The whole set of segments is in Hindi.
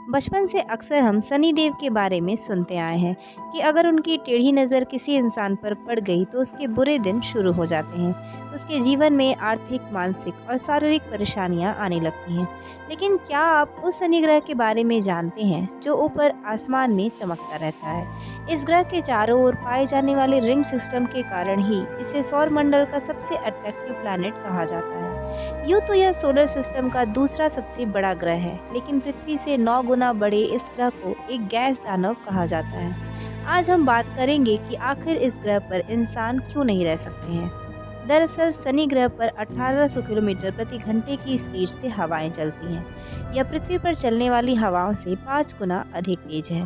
बचपन से अक्सर हम शनि देव के बारे में सुनते आए हैं कि अगर उनकी टेढ़ी नज़र किसी इंसान पर पड़ गई तो उसके बुरे दिन शुरू हो जाते हैं। उसके जीवन में आर्थिक, मानसिक और शारीरिक परेशानियां आने लगती हैं। लेकिन क्या आप उस शनि ग्रह के बारे में जानते हैं जो ऊपर आसमान में चमकता रहता है? इस ग्रह के चारों ओर पाए जाने वाले रिंग सिस्टम के कारण ही इसे सौर मंडल का सबसे अट्रैक्टिव प्लैनेट कहा जाता है। यूँ तो यह सोलर सिस्टम का दूसरा सबसे बड़ा ग्रह है, लेकिन पृथ्वी से 9 गुना बड़े इस ग्रह को एक गैस दानव कहा जाता है। आज हम बात करेंगे कि आखिर इस ग्रह पर इंसान क्यों नहीं रह सकते हैं। दरअसल शनि ग्रह पर 1800 किलोमीटर प्रति घंटे की स्पीड से हवाएं चलती हैं। यह पृथ्वी पर चलने वाली हवाओं से 5 गुना अधिक तेज है।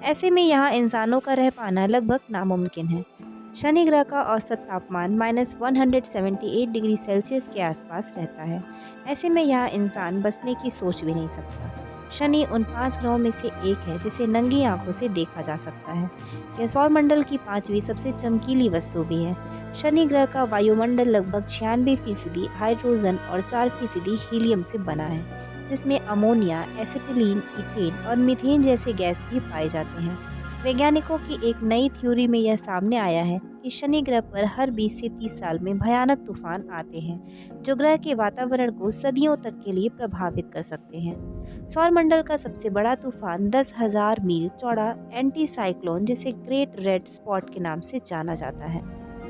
ऐसे में यहाँ इंसानों का रह पाना लगभग नामुमकिन है। शनि ग्रह का औसत तापमान -178 डिग्री सेल्सियस के आसपास रहता है। ऐसे में यहाँ इंसान बसने की सोच भी नहीं सकता। शनि उन 5 ग्रहों में से एक है जिसे नंगी आंखों से देखा जा सकता है। यह सौरमंडल की 5वीं सबसे चमकीली वस्तु भी है। शनि ग्रह का वायुमंडल लगभग 96% हाइड्रोजन और 4% हीलियम से बना है, जिसमें अमोनिया, एसिटिलीन, इथेन और मीथेन जैसे गैस भी पाए जाते हैं। वैज्ञानिकों की एक नई थ्योरी में यह सामने आया है कि शनि ग्रह पर हर 20 से 30 साल में भयानक तूफान आते हैं, जो ग्रह के वातावरण को सदियों तक के लिए प्रभावित कर सकते हैं। सौरमंडल का सबसे बड़ा तूफान 10,000 मील चौड़ा एंटी साइक्लोन, जिसे ग्रेट रेड स्पॉट के नाम से जाना जाता है,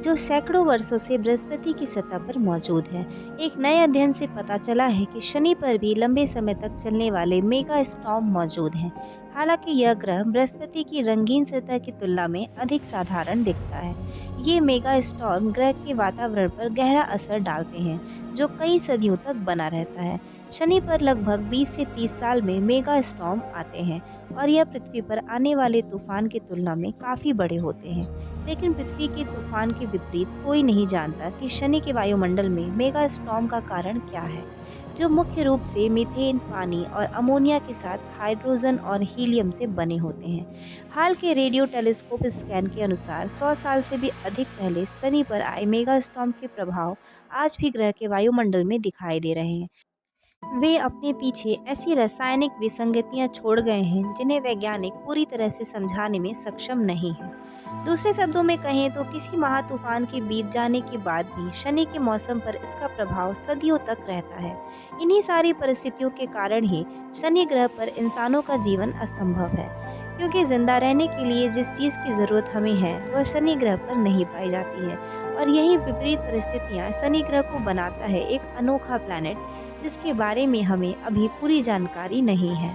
जो सैकड़ों वर्षों से बृहस्पति की सतह पर मौजूद है। एक नए अध्ययन से पता चला है कि शनि पर भी लंबे समय तक चलने वाले मेगा स्टॉर्म मौजूद हैं। हालांकि यह ग्रह बृहस्पति की रंगीन सतह की तुलना में अधिक साधारण दिखता है। ये मेगा स्टॉर्म ग्रह के वातावरण पर गहरा असर डालते हैं, जो कई सदियों तक बना रहता है। शनि पर लगभग 20 से 30 साल में मेगा स्टॉर्म आते हैं और यह पृथ्वी पर आने वाले तूफान की तुलना में काफ़ी बड़े होते हैं। लेकिन पृथ्वी के तूफान के विपरीत कोई नहीं जानता कि शनि के वायुमंडल में मेगा स्टॉर्म का कारण क्या है, जो मुख्य रूप से मीथेन, पानी और अमोनिया के साथ हाइड्रोजन और हीलियम से बने होते हैं। हाल के रेडियो टेलीस्कोप स्कैन के अनुसार 100 साल से भी अधिक पहले शनि पर आए मेगा स्टॉर्म के प्रभाव आज भी ग्रह के वायुमंडल में दिखाई दे रहे हैं। वे अपने पीछे ऐसी रासायनिक विसंगतियां छोड़ गए हैं जिन्हें वैज्ञानिक पूरी तरह से समझाने में सक्षम नहीं हैं। दूसरे शब्दों में कहें तो किसी महातूफान के बीत जाने के बाद भी शनि के मौसम पर इसका प्रभाव सदियों तक रहता है। इन्हीं सारी परिस्थितियों के कारण ही शनि ग्रह पर इंसानों का जीवन असंभव है, क्योंकि जिंदा रहने के लिए जिस चीज़ की ज़रूरत हमें है वह शनि ग्रह पर नहीं पाई जाती है। और यही विपरीत परिस्थितियाँ शनि ग्रह को बनाता है एक अनोखा प्लैनेट, जिसके बारे में हमें अभी पूरी जानकारी नहीं है।